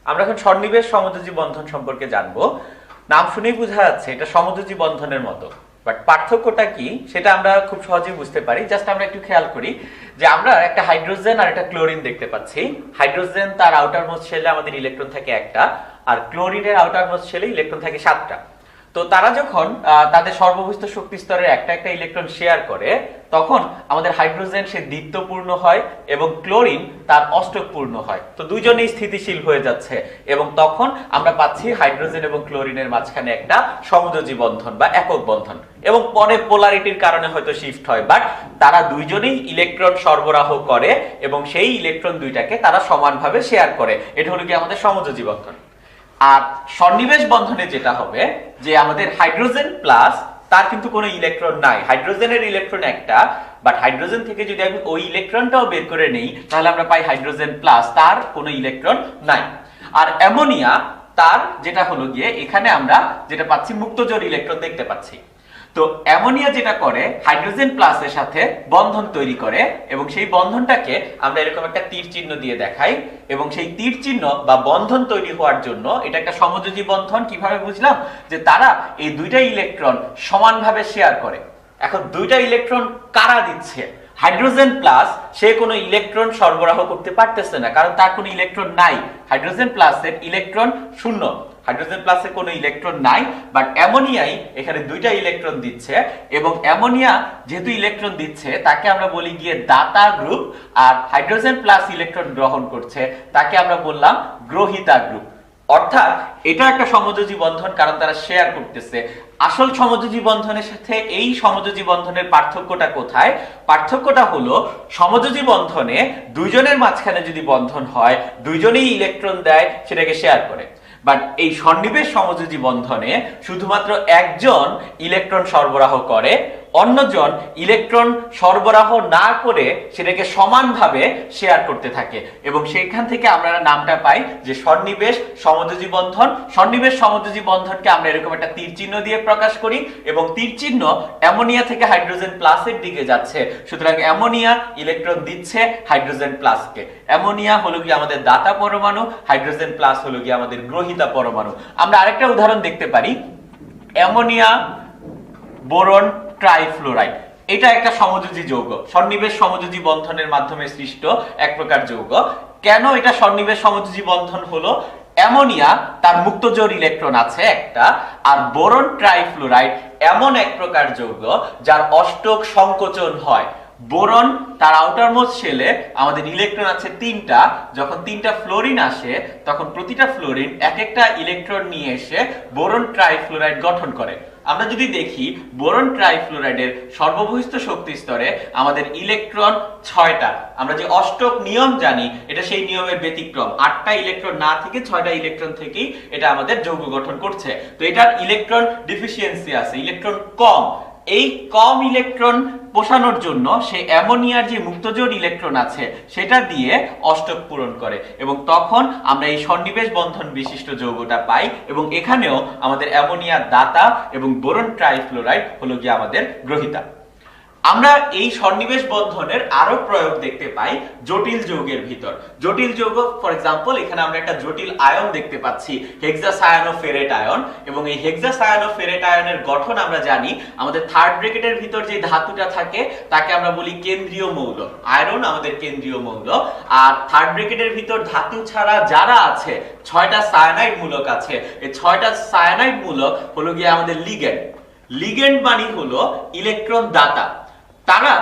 আমরা এখন সন্নিবেশ সমযোজী বন্ধন সম্পর্কে জানবো। নাম শুনেই বোঝা যাচ্ছে এটা সমযোজী বন্ধনের মতো, বাট পার্থক্যটা কি সেটা আমরা খুব সহজেই বুঝতে পারি। জাস্ট আমরা একটু খেয়াল করি যে আমরা একটা হাইড্রোজেন আর একটা ক্লোরিন দেখতে পাচ্ছি। হাইড্রোজেন তার আউটার মোস্ট শেলে আমাদের ইলেকট্রন থাকে একটা, আর ক্লোরিনের আউটার মোস্ট শেলে ইলেকট্রন থাকে 7টা। তো তারা যখন তাদের সর্ববহিস্থ শক্তি স্তরের একটা একটা ইলেকট্রন শেয়ার করে, তখন আমাদের হাইড্রোজেন সে দ্বিত্বপূর্ণ হয় এবং ক্লোরিন তার অষ্টকপূর্ণ হয়। তো দুইজনেই স্থিতিশীল হয়ে যাচ্ছে এবং তখন আমরা পাচ্ছি হাইড্রোজেন এবং ক্লোরিনের মাঝখানে একটা সমযোজী বন্ধন বা একক বন্ধন, এবং পরে পোলারিটির কারণে হয়তো শিফট হয়, বাট তারা দুইজনেই ইলেকট্রন সরবরাহ করে এবং সেই ইলেকট্রন দুইটাকে তারা সমানভাবে শেয়ার করে। এটা হলো কি আমাদের সমযোজী বন্ধন। আর সন্নিবেশ বন্ধনে যেটা হবে যে আমাদের হাইড্রোজেন প্লাস, তার কিন্তু কোনো ইলেকট্রন নাই, হাইড্রোজেনের ইলেকট্রন একটা, বাট হাইড্রোজেন থেকে যদি আমি ওই ইলেকট্রনটাও বের করে নেই তাহলে আমরা পাই হাইড্রোজেন প্লাস, তার কোনো ইলেকট্রন নাই। আর অ্যামোনিয়া তার যেটা হলো গিয়ে এখানে আমরা যেটা পাচ্ছি মুক্তজোড় ইলেকট্রন দেখতে পাচ্ছি। তো অ্যামোনিয়া যেটা করে হাইড্রোজেন প্লাসের সাথে বন্ধন তৈরি করে এবং সেই বন্ধনটাকে আমরা এরকম একটা তীর চিহ্ন দিয়ে দেখাই, এবং সেই তীর চিহ্ন বা বন্ধন তৈরি হওয়ার জন্য এটা একটা সমযোজী বন্ধন। কিভাবে বুঝলাম? যে তারা এই দুইটা ইলেকট্রন সমানভাবে শেয়ার করে। এখন দুইটা ইলেকট্রন কারা দিচ্ছে? হাইড্রোজেন প্লাস সে কোনো ইলেকট্রন সরবরাহ করতে পারতেছে না, কারণ তার কোনো ইলেকট্রন নাই। হাইড্রোজেন প্লাসের ইলেকট্রন শূন্য, হাইড্রোজেন প্লাসে কোনো ইলেকট্রন নাই, বাট অ্যামোনিয়াই এখানে দুইটা ইলেকট্রন দিচ্ছে, এবং অ্যামোনিয়া যেহেতু ইলেকট্রন দিচ্ছে তাকে আমরা বলি গিয়ে দাতা গ্রুপ, আর হাইড্রোজেন প্লাস ইলেকট্রন গ্রহণ করছে তাকে আমরা বললাম গ্রহীতা গ্রুপ। অর্থাৎ এটা একটা সমযোজী বন্ধন, কারণ তারা শেয়ার করতেছে। আসল সমযোজী বন্ধনের সাথে এই সমযোজী বন্ধনের পার্থক্যটা কোথায়? পার্থক্যটা হলো সমযোজী বন্ধনে দুইজনের মাঝখানে যদি বন্ধন হয়, দুইজনেই ইলেকট্রন দেয়, সেটাকে শেয়ার করে। বাট এই সন্নিবেশ সমযোজী বন্ধনে শুধুমাত্র একজন ইলেকট্রন সরবরাহ করে, অন্যজন ইলেকট্রন সরবরাহ না করে সেটাকে সমানভাবে শেয়ার করতে থাকে, এবং সেখান থেকে আমরা নামটা পাই যে সন্নিবেশ সমযোজী বন্ধন। সন্নিবেশ সমযোজী বন্ধনকে আমরা এরকম একটা তীর চিহ্ন দিয়ে প্রকাশ করি, এবং তীর চিহ্ন অ্যামোনিয়া থেকে হাইড্রোজেন প্লাসের দিকে যাচ্ছে। সুতরাং অ্যামোনিয়া ইলেকট্রন দিচ্ছে হাইড্রোজেন প্লাসকে। অ্যামোনিয়া হলো কি আমাদের দাতা পরমাণু, হাইড্রোজেন প্লাস হলো কি আমাদের গ্রহীতা পরমাণু। আমরা আরেকটা উদাহরণ দেখতে পারি, অ্যামোনিয়া বোরন ট্রাইফ্লোরাইড। এটা একটা সমযোজী যৌগ, সন্নিবেশ সমযোজী বন্ধনের মাধ্যমে সৃষ্ট এক প্রকার যৌগ। কেন এটা সন্নিবেশ সমযোজী বন্ধন হলো? অ্যামোনিয়া তার মুক্তজোড় ইলেকট্রন আছে একটা, আর বোরন ট্রাইফ্লোরাইড এমন এক প্রকার যৌগ যার অষ্টক সংকোচন হয়। বোরন তার আউটার মোস্ট শেলে আমাদের ইলেকট্রন আছে 3টা। যখন 3টা ফ্লোরিন আসে তখন প্রতিটা ফ্লোরিন এক একটা ইলেকট্রন নিয়ে এসে বোরন ট্রাইফ্লোরাইড গঠন করে। আমরা যদি দেখি বোরন ট্রাইফ্লোরাইডের সর্ববহিস্থ শক্তি স্তরে আমাদের ইলেকট্রন 6টা। আমরা যে অষ্টক নিয়ম জানি এটা সেই নিয়মের ব্যতিক্রম, 8টা ইলেকট্রন না থেকে 6টা ইলেকট্রন থেকেই এটা আমাদের যৌগ গঠন করছে। তো এটার ইলেকট্রন ডিফিসিয়েন্সি আছে, ইলেকট্রন কম। এই কম ইলেকট্রন পোষানোর জন্য সে অ্যামোনিয়ার যে মুক্তজোড় ইলেকট্রন আছে সেটা দিয়ে অষ্টক পূরণ করে, এবং তখন আমরা এই সন্নিবেশ বন্ধন বিশিষ্ট যৌগটা পাই। এবং এখানেও আমাদের অ্যামোনিয়ার দাতা এবং বোরন ট্রাইফ্লোরাইড হলো গিয়ে আমাদের গ্রহীতা। আমরা এই সন্নিবেশ বন্ধনের আরো প্রয়োগ দেখতে পাই জটিল যৌগের ভিতর। জটিল যৌগ, ফর এক্সাম্পল এখানে আমরা একটা জটিল আয়ন দেখতে পাচ্ছি, হেক্সাসায়ানোফেরেট আয়ন, এবং এই হেক্সাসায়ানোফেরেট আয়নের গঠন আমরা জানি। আমাদের থার্ড ব্র্যাকেটের ভিতর যে ধাতুটা থাকে তাকে আমরা বলি কেন্দ্রীয় মৌল। আয়রন আমাদের কেন্দ্রীয় মৌল, আর থার্ড ব্র্যাকেটের ভিতর ধাতু ছাড়া যারা আছে 6টা সায়ানাইড মূলক আছে। এই 6টা সায়ানাইড মূলক হলো গিয়ে আমাদের লিগ্যান্ড। লিগ্যান্ড মানে হলো ইলেকট্রন দাতা। তারা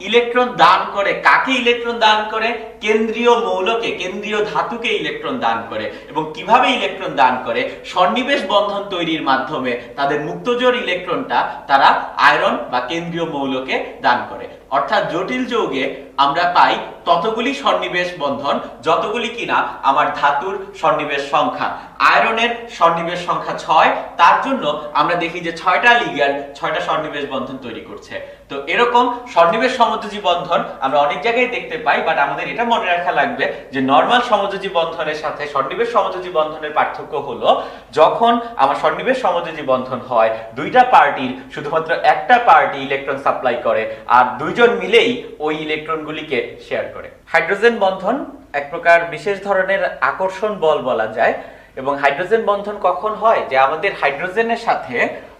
ইলেকট্রন দান করে, কাকে ইলেকট্রন দান করে? কেন্দ্রীয় মৌলকে, কেন্দ্রীয় ধাতুকে ইলেকট্রন দান করে। এবং কিভাবে ইলেকট্রন দান করে? সন্নিবেশ বন্ধন তৈরির মাধ্যমে তাদের মুক্তজোড় ইলেকট্রনটা তারা আয়রন বা কেন্দ্রীয় মৌলকে দান করে। অর্থাৎ জটিল যৌগে আমরা পাই ততগুলি সন্নিবেশ বন্ধন যতগুলি কিনা আমার ধাতুর সন্নিবেশ সংখ্যা। আয়রনের সন্নিবেশ সংখ্যা 6, তার জন্য আমরা দেখি যে 6টা লিগ্যান্ড 6টা সন্নিবেশ বন্ধন তৈরি করছে। তো এরকম সন্নিবেশ সমযোজী বন্ধন আমরা অনেক জায়গায় দেখতে পাই, বাট আমাদের এটা মনে রাখা লাগবে যে নরমাল সমযোজী বন্ধনের সাথে সন্নিবেশ সমযোজী বন্ধনের পার্থক্য হলো যখন আমার সন্নিবেশ সমযোজী বন্ধন হয় দুইটা পার্টির শুধুমাত্র একটা পার্টি ইলেকট্রন সাপ্লাই করে আর দুইজন মিলেই ওই ইলেকট্রনগুলিকে শেয়ার করে। হাইড্রোজেন বন্ধন এক প্রকার বিশেষ ধরনের আকর্ষণ বল বলা যায়। এবং হাইড্রোজেন বন্ধন কখন হয়, যে আমাদের হাইড্রোজেনের সাথে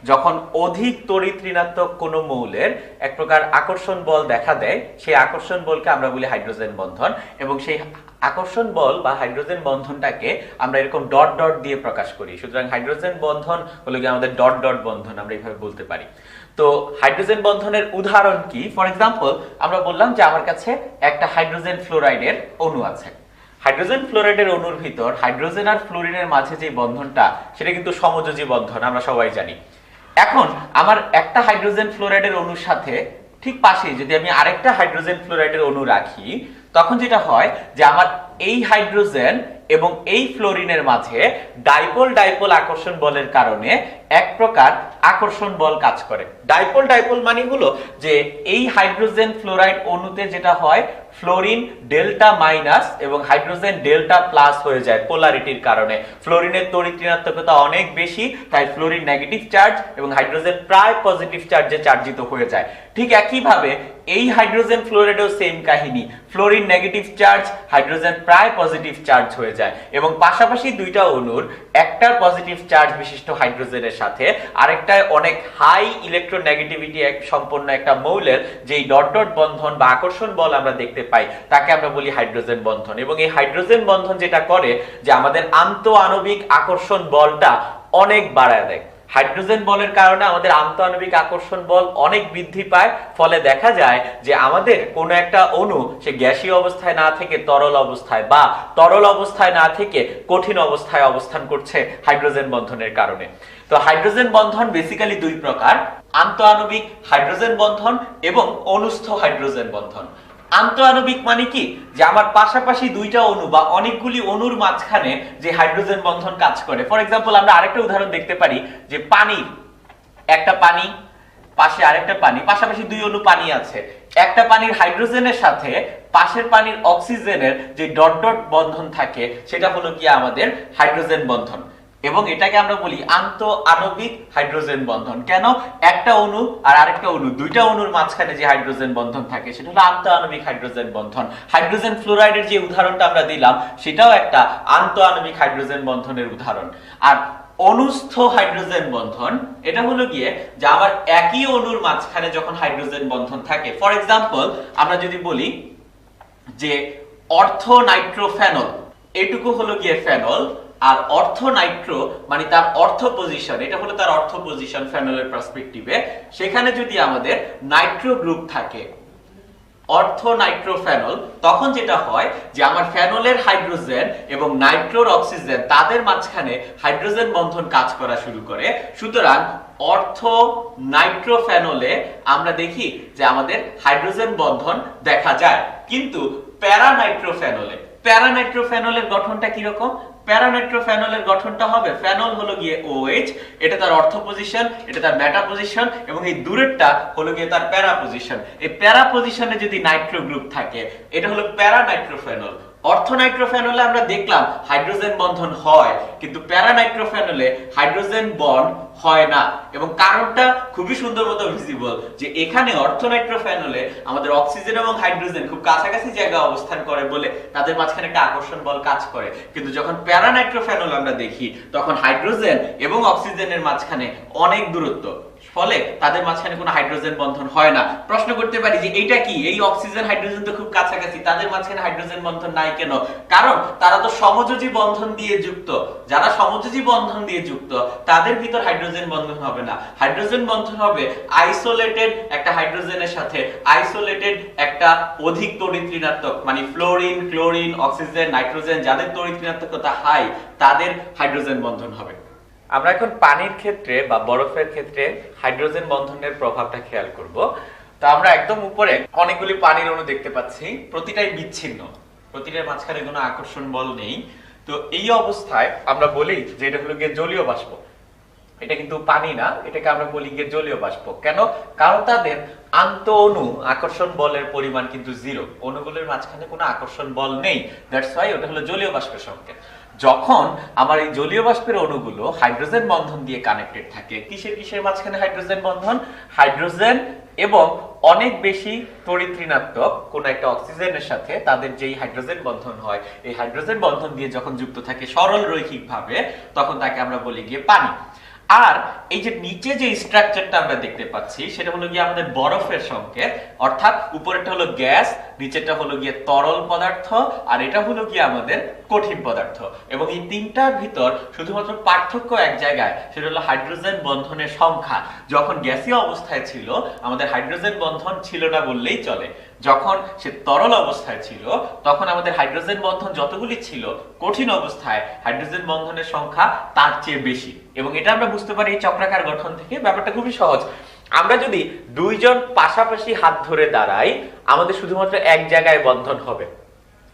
যখন অধিক তড়িৎ ঋণাত্মক কোনো মৌলের এক প্রকার আকর্ষণ বল দেখা দেয়, সেই আকর্ষণ বলকে আমরা বলি হাইড্রোজেন বন্ধন। এবং সেই আকর্ষণ বল বা হাইড্রোজেন বন্ধনটাকে আমরা এরকম ডট ডট দিয়ে প্রকাশ করি। সুতরাং হাইড্রোজেন বন্ধন হলো কি আমাদের ডট ডট বন্ধন, আমরা এইভাবে বলতে পারি। তো হাইড্রোজেন বন্ধনের উদাহরণ কি? ফর এক্সাম্পল আমরা বললাম যে আমার কাছে একটা হাইড্রোজেন ফ্লোরাইডের অণু আছে। হাইড্রোজেন ফ্লোরাইডের অণুর ভিতর হাইড্রোজেন আর ফ্লোরিনের মাঝে যে বন্ধনটা, সেটা কিন্তু সমযোজী বন্ধন, আমরা সবাই জানি। এখন আমার একটা হাইড্রোজেন ফ্লোরাইডের অণুর সাথে ঠিক পাশে যদি আমি আরেকটা হাইড্রোজেন ফ্লোরাইডের অণু রাখি, তখন যেটা হয় যে আমার এই হাইড্রোজেন এবং এই ফ্লোরিনের মাঝে ডাইপোল ডাইপোল আকর্ষণ বলের কারণে এক প্রকার আকর্ষণ বল কাজ করে। ডাইপোল ডাইপোল মানে হলো যে এই হাইড্রোজেন ফ্লোরাইড অণুতে যেটা হয়, ফ্লোরিন ডেল্টা মাইনাস এবং হাইড্রোজেন ডেল্টা প্লাস হয়ে যায় পোলারিটির কারণে। ফ্লোরিনের তড়িৎ ঋণাত্মকতা অনেক বেশি, তাই ফ্লোরিন নেগেটিভ চার্জ এবং হাইড্রোজেন প্রায় পজিটিভ চার্জে চার্জিত হয়ে যায়। ঠিক একইভাবে এই হাইড্রোজেন ফ্লোরাইডেও সেম কাহিনী, ফ্লোরিন নেগেটিভ চার্জ, হাইড্রোজেন প্রায় পজিটিভ চার্জ হয়ে যায়। এবং পাশাপাশি দুইটা অণুর একটার পজিটিভ চার্জ বিশিষ্ট হাইড্রোজেনের সাথে আরেকটায় অনেক হাই ইলেকট্রোনেগেটিভিটি সম্পন্ন একটা মৌলের যেই ডট ডট বন্ধন বা আকর্ষণ বল আমরা দেখতে পাই, তাকে আমরা বলি হাইড্রোজেন বন্ধন। এবং এই হাইড্রোজেন বন্ধন যেটা করে যে আমাদের আন্তঃআণবিক আকর্ষণ বলটা অনেক বাড়ায় দেয়। হাইড্রোজেন বলের কারণে আমাদের আন্তঃআণবিক আকর্ষণ বল অনেক বৃদ্ধি পায়। ফলে দেখা যায় যে আমাদের কোনো একটা অণু সে গ্যাসীয় অবস্থায় না থেকে তরল অবস্থায় বা তরল অবস্থায় না থেকে কঠিন অবস্থায় অবস্থান করছে হাইড্রোজেন বন্ধনের কারণে। তো হাইড্রোজেন বন্ধন বেসিক্যালি দুই প্রকার, আন্তঃআণবিক হাইড্রোজেন বন্ধন এবং অনুস্থ হাইড্রোজেন বন্ধন। আন্তঃআণবিক মানে কি, যে আমার পাশাপাশি দুইটা অণু বা অনেকগুলি অণুর মাঝখানে যে হাইড্রোজেন বন্ধন কাজ করে। ফর এক্সাম্পল আমরা আরেকটা উদাহরণ দেখতে পারি যে পানির একটা পানি পাশে আরেকটা পানি, পাশাপাশি দুই অণু পানি আছে। একটা পানির হাইড্রোজেনের সাথে পাশের পানির অক্সিজেনের যে ডট ডট বন্ধন থাকে, সেটা হলো কি আমাদের হাইড্রোজেন বন্ধন। এবং এটাকে আমরা বলি আন্তঃআণবিক হাইড্রোজেন বন্ধন। কেন? একটা অণু আর আরেকটা অণু, দুইটা অণুর মাঝখানে যে হাইড্রোজেন বন্ধন থাকে সেটা হলো আন্তঃআণবিক হাইড্রোজেন বন্ধন। হাইড্রোজেন ফ্লোরাইডের যে উদাহরণটা আমরা দিলাম, সেটাও একটা আন্তঃআণবিক হাইড্রোজেন বন্ধনের উদাহরণ। আর অনুস্থ হাইড্রোজেন বন্ধন এটা হলো গিয়ে যে আমার একই অণুর মাঝখানে যখন হাইড্রোজেন বন্ধন থাকে। ফর এক্সাম্পল আমরা যদি বলি যে অর্থ নাইট্রোফেনল, এটুকু হলো গিয়ে ফেনল, আর অর্থ নাইট্রো মানে তার অর্থ পজিশন, এটা হলো তার অর্থ পজিশন ফেনলের পার্সপেক্টিভে। সেখানে যদি আমাদের নাইট্রো গ্রুপ থাকে, অর্থ নাইট্রোফেনল, তখন যেটা হয় যে আমার ফেনলের হাইড্রোজেন এবং নাইট্রোর অক্সিজেন তাদের মাঝখানে হাইড্রোজেন বন্ধন কাজ করা শুরু করে। সুতরাং অর্থ নাইট্রোফেনলে আমরা দেখি যে আমাদের হাইড্রোজেন বন্ধন দেখা যায়। কিন্তু প্যারানাইট্রোফেনলে, প্যারানাইট্রোফেনলের গঠনটা কি রকম? প্যারানাইট্রোফেনলের গঠনটা হবে, ফেনল হলো গিয়ে OH, এটা তার অর্থ পজিশন, এটা তার মেটা পজিশন, এবং এই দূরেরটা হলো গিয়ে তার প্যারা পজিশন। এই প্যারা পজিশনে যদি নাইট্রো গ্রুপ থাকে, এটা হলো প্যারানাইট্রোফেনল। অর্থোনাইট্রোফেনলে আমরা দেখলাম হাইড্রোজেন বন্ধন হয়, কিন্তু প্যারানাইট্রোফেনলে হাইড্রোজেন বন্ড হয় না। এবং কারণটা খুবই সুন্দর মতো ভিজিবল, যে এখানে অর্থোনাইট্রোফেনলে আমাদের অক্সিজেন এবং হাইড্রোজেন খুব কাছাকাছি জায়গায় অবস্থান করে বলে তাদের মাঝখানে একটা আকর্ষণ বল কাজ করে। কিন্তু যখন প্যারানাইট্রোফেনল আমরা দেখি, তখন হাইড্রোজেন এবং অক্সিজেনের মাঝখানে অনেক দূরত্ব, ফলে তাদের মাঝখানে কোনো হাইড্রোজেন বন্ধন হয় না। প্রশ্ন করতে পারি যে এইটা কি, এই অক্সিজেন হাইড্রোজেন তো খুব কাছাকাছি, তাদের মাঝখানে হাইড্রোজেন বন্ধন নাই কেন? কারণ তারা তো সমযোজী বন্ধন দিয়ে যুক্ত। যারা সমযোজী বন্ধন দিয়ে যুক্ত তাদের ভিতর হাইড্রোজেন বন্ধন হবে না। হাইড্রোজেন বন্ধন হবে আইসোলেটেড একটা হাইড্রোজেনের সাথে আইসোলেটেড একটা অধিক তড়িৎ ঋণাত্মক, মানে ফ্লোরিন, ক্লোরিন, অক্সিজেন, নাইট্রোজেন যাদের তড়িৎ ঋণাত্মকতা হাই, তাদের হাইড্রোজেন বন্ধন হবে। আমরা এখন পানির ক্ষেত্রে বা বরফের ক্ষেত্রে হাইড্রোজেন বন্ধনের প্রভাবটা খেয়াল করব। তো আমরা একদম উপরে অনেকগুলি পানির অণু দেখতে পাচ্ছি, প্রতিটাই বিচ্ছিন্ন, প্রতিটার মাঝখানে কোনো আকর্ষণ বল নেই। তো এই অবস্থায় আমরা বলি যে এটা হলো গিয়ে জলীয় বাষ্প। এটা কিন্তু পানি না, এটাকে আমরা বলি গিয়ে জলীয় বাষ্প। কেন? কারণ তাদের আন্ত অণু আকর্ষণ বলের পরিমাণ কিন্তু জিরো, অণুগুলোর মাঝখানে কোনো আকর্ষণ বল নেই, দ্যাটস ওয়াই ওটা হলো জলীয় বাষ্পের সংকেত। যখন আমার এই জলীয় বাষ্পের অণুগুলো হাইড্রোজেন বন্ধন দিয়ে কানেক্টেড থাকে, কিসের কিসের মাঝখানে হাইড্রোজেন বন্ধন? হাইড্রোজেন এবং অনেক বেশি তড়িৎ ঋণাত্মক কোন একটা অক্সিজেনের সাথে তাদের যেই হাইড্রোজেন বন্ধন হয়, এই হাইড্রোজেন বন্ধন দিয়ে যখন যুক্ত থাকে সরল রৈখিক ভাবে, তখন তাকে আমরা বলি গিয়ে পানি। আর এই যে নিচে যে স্ট্রাকচারটা আমরা দেখতে পাচ্ছি সেটা হলো গিয়ে আমাদের বরফের সংকেত, অর্থাৎ উপরেরটা হলো গ্যাস, নিচেরটা হলো গিয়ে তরল পদার্থ, আর এটা হলো গিয়ে আমাদের কঠিন পদার্থ। এবং এই তিনটার ভিতর শুধুমাত্র পার্থক্য এক জায়গায়, সেটা হলো হাইড্রোজেন বন্ধনের সংখ্যা। যখন গ্যাসীয় অবস্থায় ছিল আমাদের হাইড্রোজেন বন্ধন ছিল না বললেই চলে, যখন সে তরল অবস্থায় ছিল তখন আমাদের হাইড্রোজেন বন্ধন যতগুলি ছিল, কঠিন অবস্থায় হাইড্রোজেন বন্ধনের সংখ্যা তার চেয়ে বেশি। এবং এটা আমরা বুঝতে পারি এই চক্রাকার গঠন থেকে। ব্যাপারটা খুবই সহজ। আমরা যদি দুইজন পাশাপাশি হাত ধরে দাঁড়াই, আমাদের শুধুমাত্র এক জায়গায় বন্ধন হবে,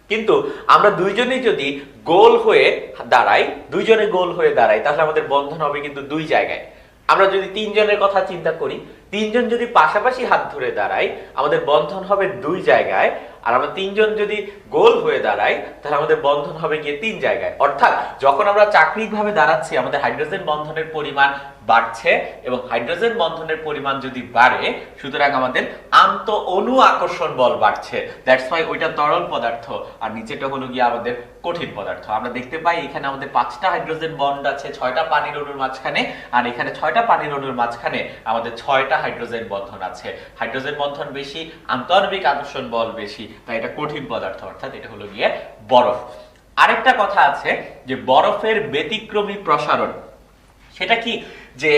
কিন্তু আমরা দুইজনেই যদি গোল হয়ে দাঁড়াই, দুইজনে গোল হয়ে দাঁড়াই, তাহলে আমাদের বন্ধন হবে কিন্তু দুই জায়গায়। আমরা যদি তিনজনের কথা চিন্তা করি, তিনজন যদি পাশাপাশি হাত ধরে দাঁড়াই, আমাদের বন্ধন হবে দুই জায়গায়। আর আমরা তিনজন যদি গোল হয়ে দাঁড়াই, তাহলে আমাদের বন্ধন হবে গিয়ে তিন জায়গায়। অর্থাৎ যখন আমরা চাকরিকভাবে দাঁড়াচ্ছি, আমাদের হাইড্রোজেন বন্ধনের পরিমাণ বাড়ছে, এবং হাইড্রোজেন বন্ধনের পরিমাণ যদি বাড়ে, সুতরাং আমাদের আন্ত অণু আকর্ষণ বল বাড়ছে, দ্যাটস ওয়াই ওইটা তরল পদার্থ আর নিচেটা হলো গিয়ে আমাদের কঠিন পদার্থ। আমরা দেখতে পাই এখানে আমাদের 5টা হাইড্রোজেন বন্ড আছে 6টা পানির অণুর মাঝখানে, আর এখানে 6টা পানির অণুর মাঝখানে আমাদের 6টা হাইড্রোজেন বন্ধন আছে। হাইড্রোজেন বন্ধন বেশি, আন্তঃআণবিক আকর্ষণ বল বেশি, তাই এটা কঠিন পদার্থ, অর্থাৎ এটা হলো গিয়ে বরফ। আরেকটা কথা আছে যে বরফের ব্যতিক্রমী প্রসারণ। সেটা কি? যে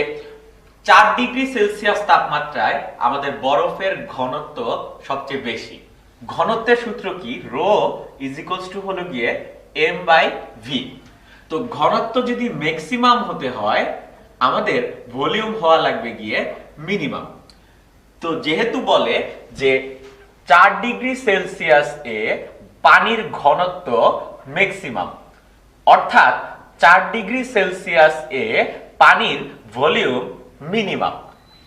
4 ডিগ্রি সেলসিয়াস তাপমাত্রায় আমাদের বরফের ঘনত্ব সবচেয়ে বেশি। ঘনত্বের সূত্র কি? রো ইজ ইকুয়ালস টু হলো গিয়ে m বাই ভি। তো ঘনত্ব যদি ম্যাক্সিমাম হতে হয়, আমাদের ভলিউম হওয়া লাগবে গিয়ে মিনিমাম। তো যেহেতু বলে যে 4 ডিগ্রি সেলসিয়াস এ পানির ঘনত্ব ম্যাক্সিমাম, অর্থাৎ 4 ডিগ্রি সেলসিয়াস এ পানির ভলিউম মিনিমাম।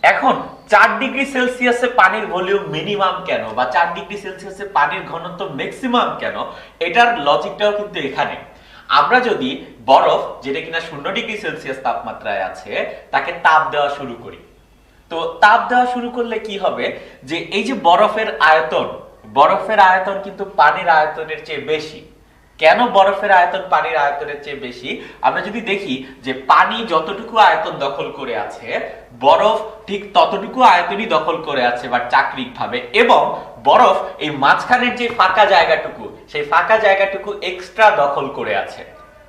এখন 4 ডিগ্রি সেলসিয়াসে পানির ভলিউম মিনিমাম কেন, বা 4 ডিগ্রি সেলসিয়াসে পানির ঘনত্ব ম্যাক্সিমাম কেন, এটার লজিকটাও কিন্তু এখানে। আমরা যদি বরফ, যেটা কিনা 0 ডিগ্রি সেলসিয়াস তাপমাত্রায় আছে, তাকে তাপ দেওয়া শুরু করি, তো তাপ দেওয়া শুরু করলে কি হবে? যে এই যে বরফের আয়তন কিন্তু পানির আয়তনের চেয়ে বেশি। কেন বরফের আয়তন পানির আয়তনের চেয়ে বেশি? আমরা যদি দেখি যে পানি যতটুকু আয়তন দখল করে আছে, বরফ ঠিক ততটুকু আয়তনই দখল করে আছে, বা চাকরিক ভাবে। এবং বরফ এই মাঝখানের যে ফাঁকা জায়গাটুকু, সেই ফাঁকা জায়গাটুকু এক্সট্রা দখল করে আছে।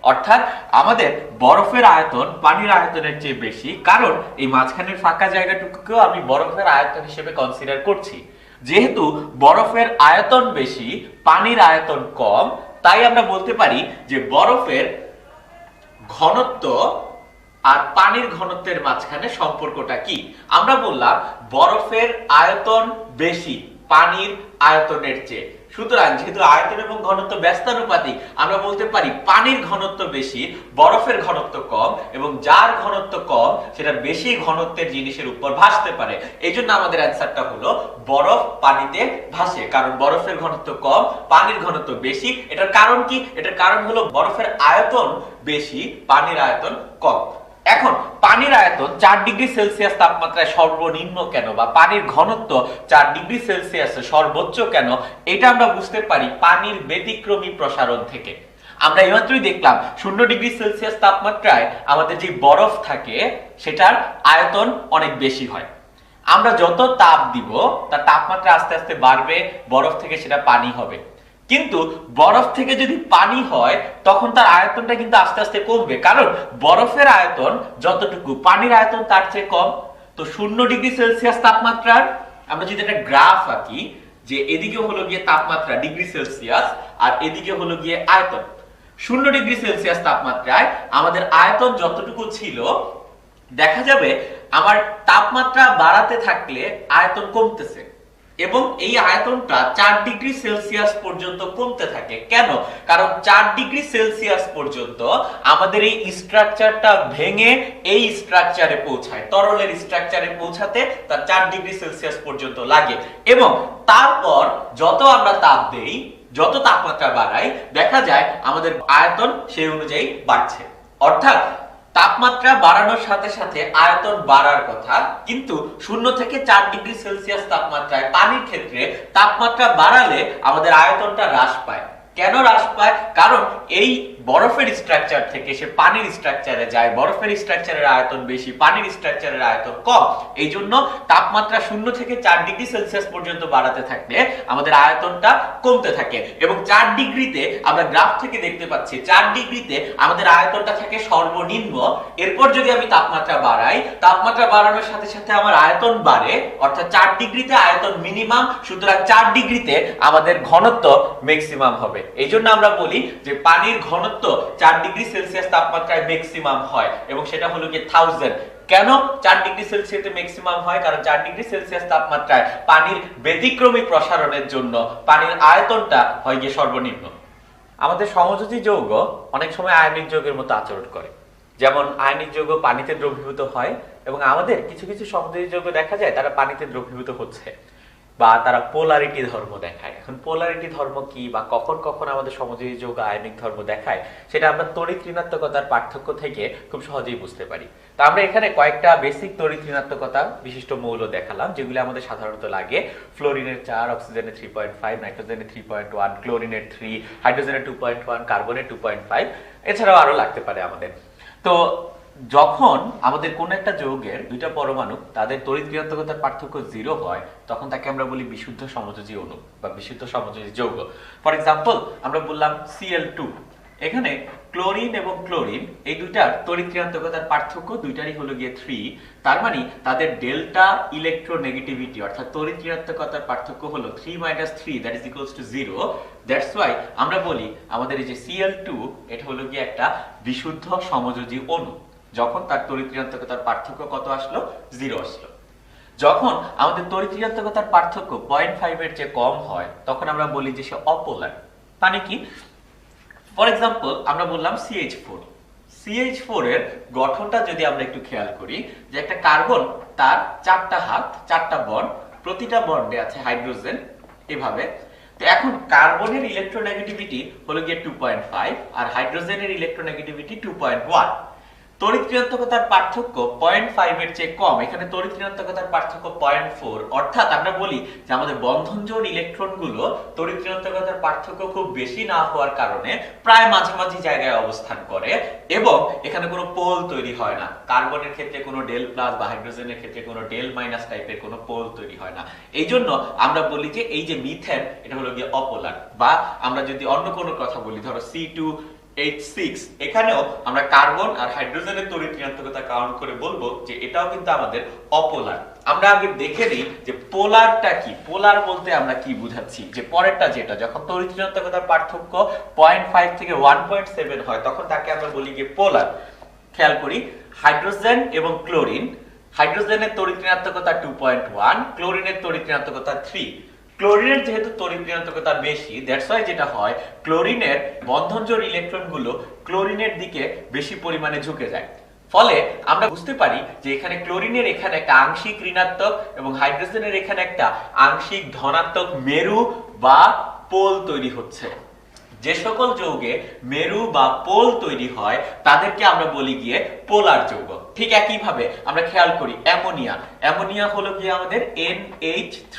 অর্থাৎ আমাদের বরফের আয়তন পানির আয়তনের চেয়ে বেশি, কারণ এই মাঝখানের ফাঁকা জায়গাটুকুকেও আমি বরফের আয়তন হিসেবে কনসিডার করছি। যেহেতু বরফের আয়তন বেশি, পানির আয়তন কম, তাই আমরা বলতে পারি যে বরফের ঘনত্ব আর পানির ঘনত্বের মাঝখানে সম্পর্কটা কি। আমরা বললাম বরফের আয়তন বেশি পানির আয়তনের চেয়ে, সুতরাং যেহেতু আয়তন এবং ঘনত্ব ব্যস্তানুপাতিক, আমরা বলতে পারি পানির ঘনত্ব বেশি, বরফের ঘনত্ব কম, এবং যার ঘনত্ব কম সেটা বেশি ঘনত্বের জিনিসের উপর ভাসতে পারে। এই জন্য আমাদের অ্যান্সারটা হলো বরফ পানিতে ভাসে, কারণ বরফের ঘনত্ব কম, পানির ঘনত্ব বেশি। এটার কারণ কি? এটার কারণ হলো বরফের আয়তন বেশি, পানির আয়তন কম। এখন পানির আয়তন 4 ডিগ্রি সেলসিয়াস তাপমাত্রায় সর্বনিম্ন কেন, বা পানির ঘনত্ব 4 ডিগ্রি সেলসিয়াসে সর্বোচ্চ কেন, এটা আমরা বুঝতে পারি পানির ব্যতিক্রমী প্রসারণ থেকে। আমরা এইমাত্রই দেখলাম 0 ডিগ্রি সেলসিয়াস তাপমাত্রায় আমাদের যে বরফ থাকে সেটার আয়তন অনেক বেশি হয়। আমরা যত তাপ দিব তার তাপমাত্রা আস্তে আস্তে বাড়বে, বরফ থেকে সেটা পানি হবে। কিন্তু বরফ থেকে যদি পানি হয় তখন তার আয়তনটা কিন্তু আস্তে আস্তে কমবে, কারণ বরফের আয়তন যতটুকু পানির আয়তন তার চেয়ে কম। তো 0 ডিগ্রি সেলসিয়াস তাপমাত্রার আমরা যদি একটা গ্রাফ আঁকি, যে এদিকে হলো গিয়ে তাপমাত্রা ডিগ্রি সেলসিয়াস আর এদিকে হলো গিয়ে আয়তন। 0 ডিগ্রি সেলসিয়াস তাপমাত্রায় আমাদের আয়তন যতটুকু ছিল, দেখা যাবে আমার তাপমাত্রা বাড়াতে থাকলে আয়তন কমতেছে, এবং এই আয়তনটা 4 ডিগ্রি সেলসিয়াস পর্যন্ত কমতে থাকে। কেন? কারণ 4 ডিগ্রি সেলসিয়াস পর্যন্ত আমাদের এই স্ট্রাকচারটা ভেঙে এই স্ট্রাকচারে পৌঁছায়, তরলের স্ট্রাকচারে পৌঁছাতে তার 4 ডিগ্রি সেলসিয়াস পর্যন্ত লাগে। এবং তারপর যত আমরা তাপ দেই, যত তাপমাত্রা বাড়াই, দেখা যায় আমাদের আয়তন সেই অনুযায়ী বাড়ছে। অর্থাৎ তাপমাত্রা বাড়ানোর সাথে সাথে আয়তন বাড়ার কথা, কিন্তু 0 থেকে 4 ডিগ্রি সেলসিয়াস তাপমাত্রায় পানির ক্ষেত্রে তাপমাত্রা বাড়ালে আমাদের আয়তনটা হ্রাস পায়। কেন হ্রাস পায়? কারণ এই বরফের স্ট্রাকচার থেকে সে পানির স্ট্রাকচারে যায়, বরফের স্ট্রাকচারের আয়তন বেশি, পানির স্ট্রাকচারের আয়তন কম। এই জন্য তাপমাত্রা 0 থেকে 4 ডিগ্রি সেলসিয়াস পর্যন্ত বাড়াতে থাকলে আমাদের আয়তনটা কমতে থাকে। এবং 4 ডিগ্রিতে আমরা গ্রাফ থেকে দেখতে পাচ্ছি 4 ডিগ্রিতে আমাদের আয়তনটা থাকে সর্বনিম্ন। এরপর যদি আমি তাপমাত্রা বাড়াই, তাপমাত্রা বাড়ানোর সাথে সাথে আমার আয়তন বাড়ে, অর্থাৎ 4 ডিগ্রিতে আয়তন মিনিমাম, সুতরাং 4 ডিগ্রিতে আমাদের ঘনত্ব ম্যাক্সিমাম হবে। এই জন্য আমরা বলি যে পানির ঘনত্ব 4 ডিগ্রি সেলসিয়াস তাপমাত্রায় ম্যাক্সিমাম হয়, এবং সেটা হলো কি 1000। কেন 4 ডিগ্রি সেলসিয়াসে ম্যাক্সিমাম হয়? কারণ 4 ডিগ্রি সেলসিয়াস তাপমাত্রায় পানির ব্যতিক্রমী প্রসারণের জন্য পানির আয়তনটা হয় গিয়ে সর্বনিম্ন। আমাদের সমযোজী যৌগ অনেক সময় আয়নিক যৌগের মতো আচরণ করে। যেমন আয়নিক যৌগ পানিতে দ্রবীভূত হয়, এবং আমাদের কিছু কিছু সমযোজী যৌগ দেখা যায় তারা পানিতে দ্রবীভূত হচ্ছে, বা তারা পোলারিটি ধর্ম দেখায়। এখন পোলারিটি ধর্ম কি, বা কখন কখন আমাদের সমযোজী যৌগ আয়নিক ধর্ম দেখায়, সেটা আমরা তড়িৎ ঋণাত্মকতার পার্থক্য থেকে খুব সহজেই বুঝতে পারি। তো আমরা এখানে কয়েকটা বেসিক তড়িৎ ঋণাত্মকতা বিশিষ্ট মৌল দেখালাম, যেগুলো আমাদের সাধারণত লাগে। ফ্লোরিনের 4, অক্সিজেনের 3.5, নাইট্রোজেনের 3.1, ক্লোরিনের 3, হাইড্রোজেনের 2.1, কার্বনের 2.5, এছাড়াও আরো লাগতে পারে আমাদের। তো যখন আমাদের কোন একটা যৌগের দুইটা পরমাণু তাদের তড়িৎ ঋণাত্মকতার পার্থক্য 0 হয়, তখন তাকে আমরা বলি বিশুদ্ধ সমযোজী অণু বা বিশুদ্ধ সমযোজী যৌগ। ফর এক্সাম্পল, আমরা বললাম Cl2। এখানে ক্লোরিন এবং ক্লোরিন এই দুইটার তড়িৎ ঋণাত্মকতার পার্থক্য দুইটারই হলো গিয়ে 3। তার মানে তাদের ডেল্টা ইলেকট্রোনেগেটিভিটি অর্থাৎ তড়িৎ ঋণাত্মকতার পার্থক্য হলো 3 - 3, that is equals to 0। That's why আমরা বলি আমাদের এই যে Cl2, এটা হলো গিয়ে একটা বিশুদ্ধ সমযোজী অণু। যখন তার তড়িৎ ঋণাত্মকতার পার্থক্য কত আসলো? 0 আসলো। যখন আমাদের তড়িৎ ঋণাত্মকতার পার্থক্য 0.5 এর চেয়ে কম হয়, তখন আমরা বলি যে সে অপোলার। মানে কি? ফর এক্সাম্পল, আমরা বললাম CH4। CH4 এর গঠনটা যদি আমরা একটু খেয়াল করি, যে একটা কার্বন, তার 4টা হাত, 4টা বন্ড, প্রতিটা বন্ডে আছে হাইড্রোজেন, এভাবে। তো এখন কার্বনের ইলেকট্রোনেগেটিভিটি হলো গিয়ে 2.5, আর হাইড্রোজেনের ইলেকট্রোনেগেটিভিটি 2.1। তড়িৎ ঋণাত্মকতার পার্থক্য 0.5 এর চেয়ে কম, এখানে তড়িৎ ঋণাত্মকতার পার্থক্য 0.4। অর্থাৎ আমরা বলি যে আমাদের বন্ধনজোড় ইলেকট্রনগুলো তড়িৎ ঋণাত্মকতার পার্থক্য খুব বেশি না হওয়ার কারণে প্রায় মাঝামাঝি জায়গায় অবস্থান করে, এবং এখানে কোনো পোল তৈরি হয় না। কার্বনের ক্ষেত্রে কোনো ডেল প্লাস বা হাইড্রোজেনের ক্ষেত্রে কোনো ডেল মাইনাস টাইপের কোনো পোল তৈরি হয় না। এই জন্য আমরা বলি যে এই যে মিথেন, এটা হলো গিয়ে অপোলার। বা আমরা যদি অন্য কোনো কথা বলি, ধরো C2H6, এখানেও আমরা কার্বন আর হাইড্রোজেনের তড়িৎ ঋণাত্মকতা কাউন্ট করে বলবো যে এটাও কিন্তু আমাদের অপোলার। আমরা আগে দেখে নিই যে পোলারটা কি। পোলার বলতে আমরা কি বুঝাচ্ছি, যে পরেরটা যেটা, যখন তড়িৎ ঋণাত্মকতার পার্থক্য 0.5 থেকে 1.7 হয়, তখন তাকে আমরা বলি গিয়ে পোলার। খেয়াল করি, হাইড্রোজেন এবং ক্লোরিন, হাইড্রোজেনের তড়িৎ ঋণাত্মকতা 2.1, ক্লোরিনের তড়িৎ ঋণাত্মকতা 3। ক্লোরিনের যেহেতু তড়িৎ ঋণাত্মকতা বেশি, দ্যাটস ওয়াই যেটা হয়, ক্লোরিনের বন্ধনজোড় ইলেকট্রনগুলো ক্লোরিনের দিকে বেশি পরিমাণে ঝুঁকে যায়। ফলে আমরা বুঝতে পারি যে এখানে ক্লোরিনের এখানে একটা আংশিক ঋণাত্মক এবং হাইড্রোজেনের এখানে একটা আংশিক ধনাত্মক মেরু বা পোল তৈরি হচ্ছে। যে সকল যৌগে মেরু বা পোল তৈরি হয় তাদেরকে আমরা বলি গিয়ে পোলার যৌগ। ঠিক একইভাবে আমরা খেয়াল করি অ্যামোনিয়া। অ্যামোনিয়া হলো গিয়ে আমাদের NH3।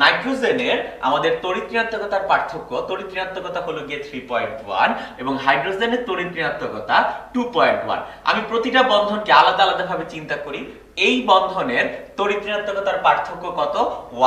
নাইট্রোজেনের আমাদের তড়িৎ ঋণাত্মকতার পার্থক্য, তড়িৎ ঋণাত্মকতা হলো গিয়ে 3.1, এবং হাইড্রোজেনের তড়িৎ ঋণাত্মকতা 2.1। আমি প্রতিটা বন্ধনকে আলাদা আলাদা ভাবে চিন্তা করি। এই বন্ধনের তড়িৎ ঋণাত্মকতার পার্থক্য কত?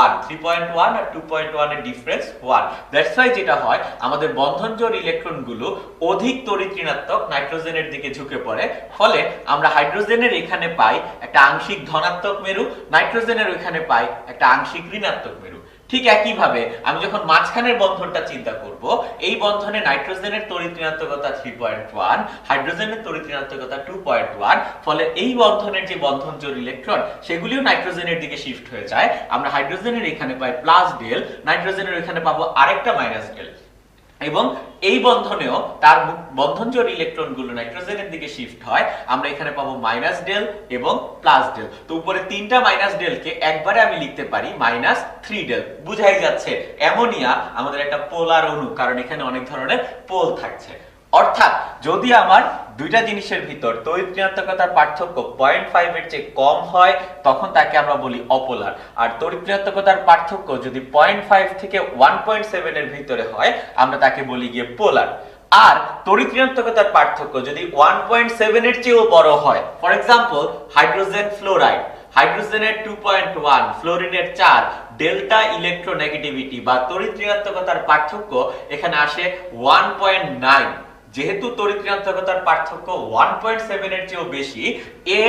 1। 3.1 আর 2.1 এর ডিফারেন্স 1। দ্যাটস ওয়াই যেটা হয়, আমাদের বন্ধনজোড় ইলেকট্রনগুলো অধিক তড়িৎ ঋণাত্মক নাইট্রোজেনের দিকে ঝুঁকে পড়ে। ফলে আমরা হাইড্রোজেনের এখানে পাই একটা আংশিক ধনাত্মক মেরু, নাইট্রোজেনের ওইখানে পাই একটা আংশিক ঋণাত্মক মেরু। ঠিক একইভাবে আমি যখন মাঝখানের বন্ধনটা চিন্তা করব, এই বন্ধনে নাইট্রোজেনের তড়িৎ ঋণাত্মকতা 3.1, হাইড্রোজেনের তড়িৎ ঋণাত্মকতা 2.1, ফলে এই বন্ধনের যে বন্ধন জোড় ইলেকট্রন সেগুলিও নাইট্রোজেনের দিকে শিফট হয়ে যায়। আমরা হাইড্রোজেনের এখানে পাই প্লাস ডেল, নাইট্রোজেনের এখানে পাবো আরেকটা মাইনাস ডেল, এবং এই বন্ধনেও তার বন্ধন জোড় ইলেকট্রনগুলো নাইট্রোজেনের দিকে শিফট হয়। আমরা এখানে পাবো মাইনাস ডেল এবং প্লাস ডেল। তো উপরে তিনটা মাইনাস ডেলকে একবারে আমি লিখতে পারি -3 ডেল। বুঝাই যাচ্ছে অ্যামোনিয়া আমাদের একটা পোলার অণু, কারণ এখানে অনেক ধরনের পোল থাকছে। অর্থাৎ যদি আমার দুইটা জিনিসের ভিতর তড়িৎ ঋণাত্মকতার পার্থক্য 0.5 এর চেয়ে কম হয় তখন তাকে আমরা বলি অপোলার। আর তড়িৎ ঋণাত্মকতার পার্থক্য যদি 0.5 থেকে 1.7 এর ভিতরে হয় আমরা তাকে বলি গিয়ে পোলার। আর তড়িৎ ঋণাত্মকতার পার্থক্য যদি 1.7 এর চেয়েও বড় হয়, ফর এক্সাম্পল হাইড্রোজেন ফ্লোরাইড, হাইড্রোজেনের 2.1, ফ্লোরিনের 4, ডেল্টা ইলেকট্রোনেগেটিভিটি বা তড়িৎ ঋণাত্মকতার পার্থক্য এখানে আসে 1.9। যেহেতু তড়িৎ ঋণাত্মকতার পার্থক্য 1.7 এর চেয়েও বেশি, এ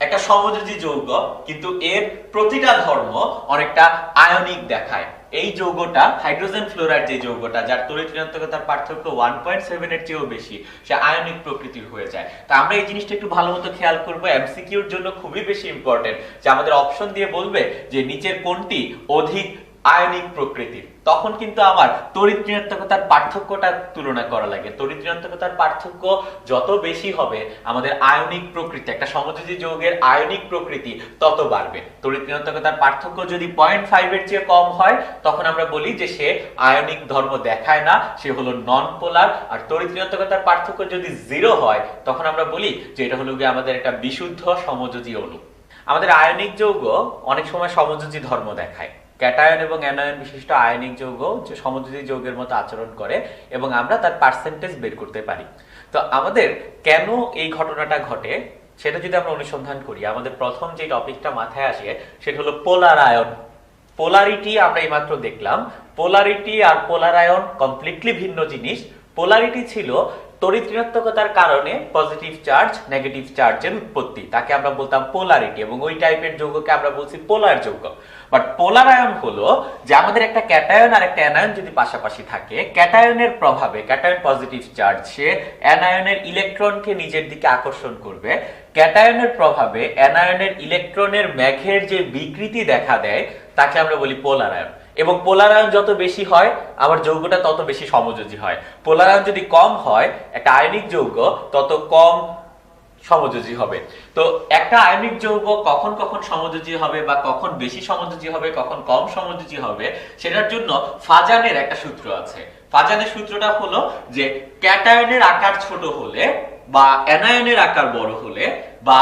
একটা সমযোজী যৌগ, কিন্তু এর প্রতিটা ধর্ম অনেকটা আয়নিক দেখায়। এই যৌগটা হাইড্রোজেন ফ্লোরাইড, যে যৌগটা যার তড়িৎ ঋণাত্মকতার পার্থক্য 1.7 এর চেয়েও বেশি, সে আয়নিক প্রকৃতির হয়ে যায়। তা আমরা এই জিনিসটা একটু ভালো মতো খেয়াল করব, এমসিকিউর জন্য খুবই বেশি ইম্পর্টেন্ট, যে আমাদের অপশন দিয়ে বলবে যে নিচের কোনটি অধিক আয়নিক প্রকৃতির, তখন কিন্তু আমার তড়িৎ ঋণাত্মকতার পার্থক্যটা তুলনা করা লাগে। তড়িৎ ঋণাত্মকতার পার্থক্য যত বেশি হবে আমাদের আয়নিক প্রকৃতি, একটা সমযোজী যৌগের আয়নিক প্রকৃতি তত বাড়বে। তড়িৎ ঋণাত্মকতার পার্থক্য যদি 0.5 এর চেয়ে কম হয় তখন আমরা বলি যে সে আয়নিক ধর্ম দেখায় না, সে হলো নন পোলার। আর তড়িৎ ঋণাত্মকতার পার্থক্য যদি 0 হয় তখন আমরা বলি যে এটা হলো গিয়ে আমাদের একটা বিশুদ্ধ সমযোজী অণু। আমাদের আয়নিক যৌগ অনেক সময় সমযোজী ধর্ম দেখায়। ক্যাটায়ন এবং অ্যানায়ন বিশিষ্ট আয়নিক যৌগ যে সমযোজী যৌগের মতো আচরণ করে এবং আমরা তার পার্সেন্টেজ বের করতে পারি। তো আমাদের কেন এই ঘটনাটা ঘটে সেটা যদি আমরা অনুসন্ধান করি, আমাদের প্রথম যে টপিকটা মাথায় আসে সেটা হলো পোলার আয়ন। পোলারিটি আমরা এইমাত্র দেখলাম। পোলারিটি আর পোলার আয়ন কমপ্লিটলি ভিন্ন জিনিস। পোলারিটি ছিল তড়িৎ ঋণাত্মকতার কারণে পজিটিভ চার্জ নেগেটিভ চার্জের উৎপত্তি, তাকে আমরা বলতাম পোলারিটি, এবং ওই টাইপের যৌগকে আমরা বলছি পোলার যৌগ। বাট পোলার আয়ন হলো যে আমাদের একটা ক্যাটায়ন আর একটা অ্যানায়ন যদি পাশাপাশি থাকে, ক্যাটায়নের প্রভাবে, ক্যাটায়ন পজিটিভ চার্জ, সে অ্যানায়নের ইলেকট্রনকে নিজের দিকে আকর্ষণ করবে। ক্যাটায়নের প্রভাবে অ্যানায়নের ইলেকট্রনের মেঘের যে বিকৃতি দেখা দেয় তাকে আমরা বলি পোলার আয়ন। এবং পোলার আয়ন যত বেশি হয় আমার যৌগটা তত বেশি সমযোজী হয়। পোলার আয়ন যদি কম হয় একটা আয়নিক যৌগ তত কম সমযোজী হবে। তো একটা আয়নিক যৌগ কখন কখন সমযোজী হবে বা কখন বেশি সমযোজী হবে, কখন কম সমযোজী হবে, সেটার জন্য ফাজানের একটা সূত্র আছে। ফাজানের সূত্রটা হলো যে ক্যাটায়নের আকার ছোট হলে বা অ্যানায়নের আকার বড় হলে বা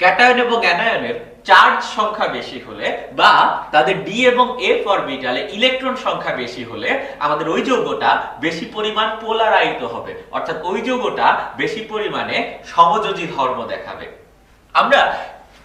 ক্যাটায়ন এবং অ্যানায়নের চার্জ সংখ্যা বেশি হলে বা তাদের ডি এবং এফ অরবিটালে ইলেকট্রন সংখ্যা বেশি হলে আমাদের ওই যৌগটা বেশি পরিমাণ পোলারাইজড হবে, অর্থাৎ ওই যৌগটা বেশি পরিমাণে সমযোজী ধর্ম দেখাবে। আমরা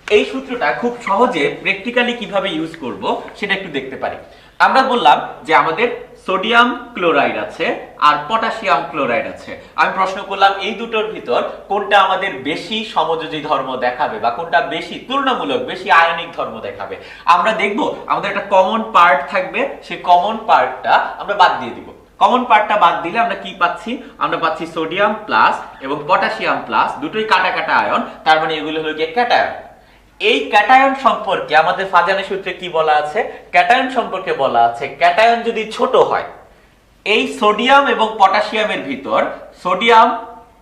এই সূত্রটা খুব সহজে প্র্যাকটিক্যালি কিভাবে ইউজ করব সেটা একটু দেখতে পারি। আমরা বললাম যে আমাদের সোডিয়াম ক্লোরাইড আছে আর পটাশিয়াম ক্লোরাইড আছে। আমি প্রশ্ন করলাম এই দুটোর ভিতর কোনটা আমাদের বেশি সমযোজী ধর্ম দেখাবে বা কোনটা বেশি তুলনামূলক বেশি আয়নিক ধর্ম দেখাবে। আমরা দেখব আমাদের একটা কমন পার্ট থাকবে, সেই কমন পার্টটা আমরা বাদ দিয়ে দিব। কমন পার্টটা বাদ দিলে আমরা কি পাচ্ছি? আমরা পাচ্ছি সোডিয়াম প্লাস এবং পটাশিয়াম প্লাস, দুটোই কাটা কাটা আয়ন, তার মানে এগুলো হলো কি ক্যাটায়ন। এই ক্যাটায়ন সম্পর্কে আমাদের ফাজানের সূত্রে কি বলা আছে? ক্যাটায়ন সম্পর্কে বলা আছে ক্যাটায়ন যদি ছোট হয়, এই সোডিয়াম এবং পটাশিয়ামের ভিতর সোডিয়াম,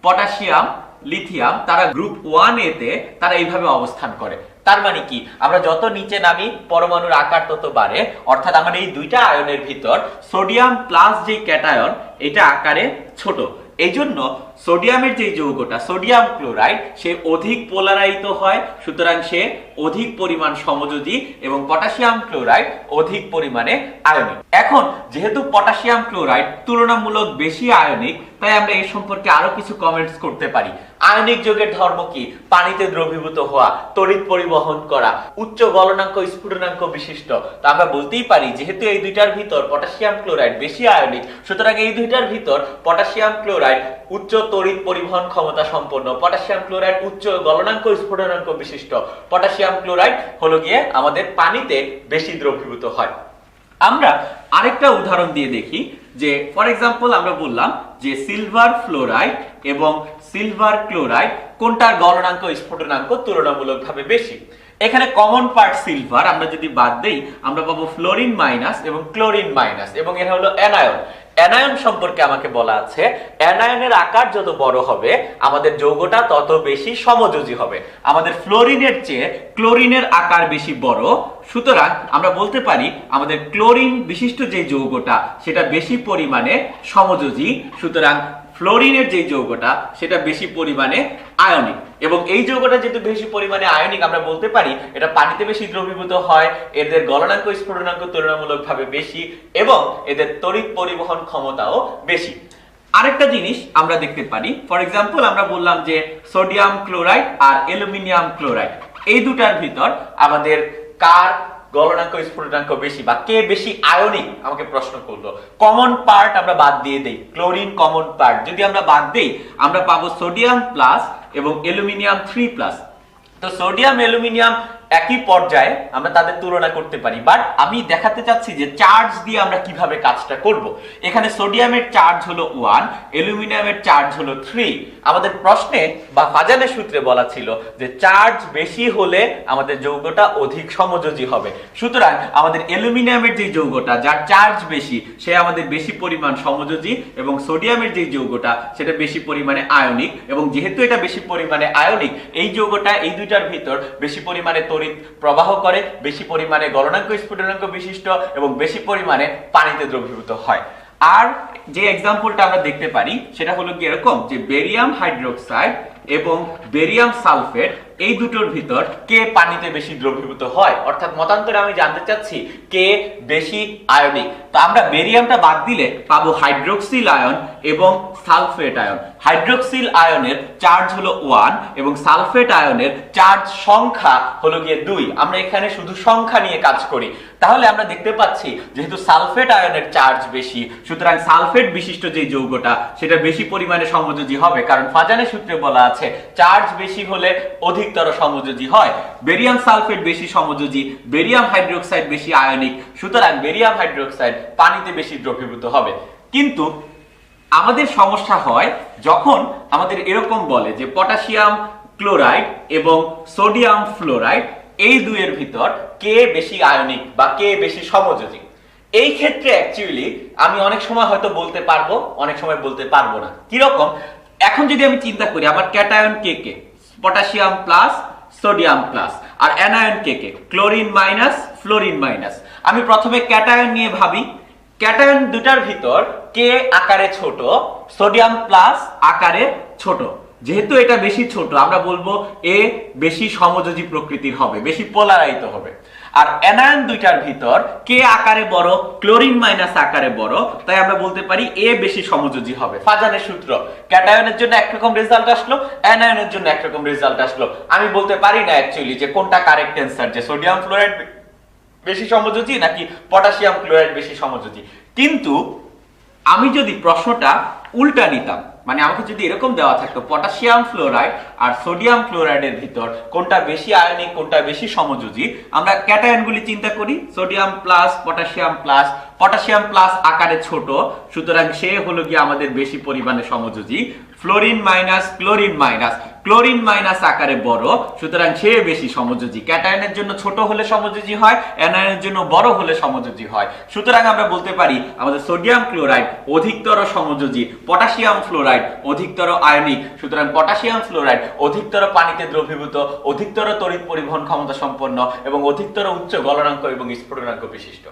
পটাশিয়াম, লিথিয়াম তারা গ্রুপ 1A তে তারা এইভাবে অবস্থান করে। তার মানে কি আমরা যত নিচে নামি পরমাণুর আকার তত বাড়ে, অর্থাৎ আমার এই দুইটা আয়নের ভিতর সোডিয়াম প্লাস যে ক্যাটায়ন এটা আকারে ছোট। এই জন্য সোডিয়ামের যে যৌগটা সোডিয়াম ক্লোরাইড সে অধিক পোলারাইজড হয়, সুতরাং সে অধিক পরিমাণ সমযোজী, এবং পটাশিয়াম ক্লোরাইড অধিক পরিমাণে আয়নিক। এখন যেহেতু পটাশিয়াম ক্লোরাইড তুলনামূলক বেশি আয়নিক, তাই আমরা এই সম্পর্কে আরো কিছু কমেন্টস করতে পারি। আয়নিক যৌগের ধর্ম কি? পানিতে দ্রবীভূত হওয়া, তড়িৎ পরিবহন করা, উচ্চ গলনাঙ্ক স্ফুটনাঙ্ক বিশিষ্ট। তো আমরা বলতেই পারি যেহেতু এই দুইটার ভিতর পটাশিয়াম ক্লোরাইড বেশি আয়নিক, সুতরাং এই দুইটার ভিতর পটাশিয়াম ক্লোরাইড উচ্চ তড়িৎ পরিবহন ক্ষমতা সম্পন্ন, পটাশিয়াম ক্লোরাইড উচ্চ গলনাঙ্ক স্ফুটনাঙ্ক বিশিষ্ট, পটাশিয়াম ক্লোরাইড হলো গিয়ে আমাদের পানিতে বেশি দ্রবীভূত হয়। আমরা আরেকটা উদাহরণ দিয়ে দেখি যে ফর এক্সাম্পল আমরা বললাম যে সিলভার ফ্লোরাইড এবং সিলভার ক্লোরাইড কোনটার গলনাঙ্ক স্ফুটনাঙ্ক তুলনামূলকভাবে বেশি। এখানে কমন পার্ট সিলভার আমরা যদি বাদ দেই আমরা পাবো ফ্লোরিন মাইনাস এবং ক্লোরিন মাইনাস, এবং এটা হলো অ্যানায়ন। অ্যানায়ন সম্পর্কে আমাকে বলা আছে অ্যানায়নের আকার যত বড় হবে আমাদের যৌগটা তত বেশি সমযোজী হবে। আমাদের ফ্লোরিনের চেয়ে ক্লোরিনের আকার বেশি বড়, সুতরাং আমরা বলতে পারি আমাদের ক্লোরিন বিশিষ্ট যে যৌগটা সেটা বেশি পরিমাণে সমযোজী, সুতরাং ফ্লোরিনের যে যৌগটা সেটা বেশি পরিমাণে আয়নিক। এবং এই যৌগটা যেহেতু বেশি পরিমাণে আয়নিক আমরা বলতে পারি এটা পানিতে বেশি দ্রবীভূত হয়, এদের গলনাঙ্ক স্ফুটনাঙ্ক তুলনামূলকভাবে বেশি এবং এদের তড়িৎ পরিবহন ক্ষমতাও বেশি। আরেকটা জিনিস আমরা দেখতে পারি, ফর এক্সাম্পল আমরা বললাম যে সোডিয়াম ক্লোরাইড আর অ্যালুমিনিয়াম ক্লোরাইড এই দুটার ভিতর আমাদের কার গলনাঙ্ক স্ফুটনাঙ্ক বেশি বা কে বেশি আয়নিক আমাকে প্রশ্ন করলো। কমন পার্ট আমরা বাদ দিয়ে দেই, ক্লোরিন কমন পার্ট যদি আমরা বাদ দেই আমরা পাবো সোডিয়াম প্লাস এবং অ্যালুমিনিয়াম 3+। তো সোডিয়াম অ্যালুমিনিয়াম একই পর্যায়ে আমরা তাদের তুলনা করতে পারি, বাট আমি দেখাতে চাচ্ছি যে চার্জ দিয়ে আমরা কিভাবে কাজটা করব। এখানে সোডিয়ামের চার্জ হলো 1, অ্যালুমিনিয়ামের চার্জ হলো 3। আমাদের প্রশ্নে বা ফাজানের সূত্রে বলা ছিল যে চার্জ বেশি হলে আমাদের যৌগটা অধিক সমযোজী হবে, সুতরাং আমাদের অ্যালুমিনিয়ামের যে যৌগটা যার চার্জ বেশি সে আমাদের বেশি পরিমাণ সমযোজী, এবং সোডিয়ামের যে যৌগটা সেটা বেশি পরিমাণে আয়নিক, এবং যেহেতু এটা বেশি পরিমাণে আয়নিক এই যৌগটা এই দুইটার ভিতর বেশি পরিমাণে প্রবাহ করে, বেশি পরিমাণে গলনাঙ্ক স্ফুটনাঙ্ক বিশিষ্ট এবং বেশি পরিমাণে পানিতে দ্রবীভূত হয়। আর যে এক্সাম্পলটা আমরা দেখতে পারি সেটা হলো কি এরকম যে বেরিয়াম হাইড্রোক্সাইড এবং বেরিয়াম সালফেট এই দুটোর ভিতর কে পানিতে বেশি দ্রবীভূত হয়, অর্থাৎ মতান্তরে আমি জানতে চাচ্ছি কে বেশি আয়নিক। তো আমরা বেরিয়ামটা বাদ দিলে পাবো হাইড্রোক্সিল আয়ন এবং সালফেট আয়ন। হাইড্রোক্সিল আয়নের চার্জ হলো 1 এবং সালফেট আয়নের চার্জ সংখ্যা হলো গিয়ে 2। আমরা এখানে শুধু সংখ্যা নিয়ে কাজ করি, তাহলে আমরা দেখতে পাচ্ছি যেহেতু সালফেট আয়নের চার্জ বেশি সুতরাং সালফেট বিশিষ্ট যে যৌগটা সেটা বেশি পরিমাণে সমযোজী হবে, কারণ ফাজানের সূত্রে বলা আছে চার্জ বেশি হলে অধিকতর সমযোজী হয়। বেরিয়াম সালফেট বেশি সমযোজী, বেরিয়াম হাইড্রোক্সাইড বেশি আয়নিক, সুতরাং বেরিয়াম হাইড্রোক্সাইড পানিতে বেশি দ্রবীভূত হবে। কিন্তু আমাদের সমস্যা হয় যখন আমাদের এরকম বলে যে পটাশিয়াম ক্লোরাইড এবং সোডিয়াম ফ্লোরাইড এই দুইয়ের ভিতর কে বেশি আয়নিক বা কে বেশি সমযোজী। এই ক্ষেত্রে অ্যাকচুয়ালি আমি অনেক সময় হয়তো বলতে পারবো, অনেক সময় বলতে পারবো না। কিরকম, এখন যদি আমি চিন্তা করি আমার ক্যাটায়ন কে কে, পটাশিয়াম প্লাস সোডিয়াম প্লাস, আর অ্যানায়ন কে কে, ক্লোরিন মাইনাস ফ্লোরিন মাইনাস। আমি প্রথমে ক্যাটায়ন নিয়ে ভাবি, ক্যাটায়ন দুটার ভিতর কে আকারে ছোট, সোডিয়াম প্লাস আকারে ছোট, যেহেতু এটা বেশি ছোট আমরা বলবো এ বেশি সমযোজী প্রকৃতির হবে, বেশি পোলারাইজ হবে। আর অ্যানায়ন দুইটার ভিতর কে আকারে বড়, ক্লোরিন মাইনাস আকারে বড়, তাই আমরা বলতে পারি এ বেশি সমযোজী হবে। ফাজানের সূত্র, ক্যাটায়নের জন্য একরকম রেজাল্ট আসলো, অ্যানায়নের জন্য একরকম রেজাল্ট আসলো। আমি বলতে পারি না অ্যাকচুয়ালি যে কোনটা কারেক্ট অ্যান্সার, যে সোডিয়াম ফ্লোরাইড বেশি সমযোজী নাকি পটাশিয়াম ক্লোরাইড বেশি সমযোজী। কিন্তু আমি যদি প্রশ্নটা উল্টা নিতাম, মানে আমাকে যদি এরকম দেওয়া থাকতো পটাশিয়াম ফ্লোরাইড আর সোডিয়াম ক্লোরাইডের ভিতর কোনটা বেশি আয়নিক কোনটা বেশি সমযোজী, আমরা ক্যাটায়নগুলি চিন্তা করি, sodium plus potassium plus, potassium plus আকারে ছোট সুতরাং সে হলো গিয়ে আমাদের বেশি পরিমাণে সমযোজী। Fluorine minus chlorine minus, chlorine minus আকারে বড় সুতরাং সে বেশি সমযোজী। ক্যাটায়নের জন্য ছোট হলে সমযোজী হয়, অ্যানায়নের জন্য বড় হলে সমযোজী হয়। সুতরাং আমরা বলতে পারি আমাদের সোডিয়াম ক্লোরাইড অধিকতর সমযোজী, পটাশিয়াম ফ্লোরাইড অধিকতর আয়নিক, সুতরাং পটাশিয়াম ফ্লোরাইড অধিকতর পানিতে দ্রবীভূত, অধিকতর তড়িৎ পরিবহন ক্ষমতা সম্পন্ন এবং অধিকতর উচ্চ গলনাঙ্ক এবং স্ফুটনাঙ্ক বিশিষ্ট।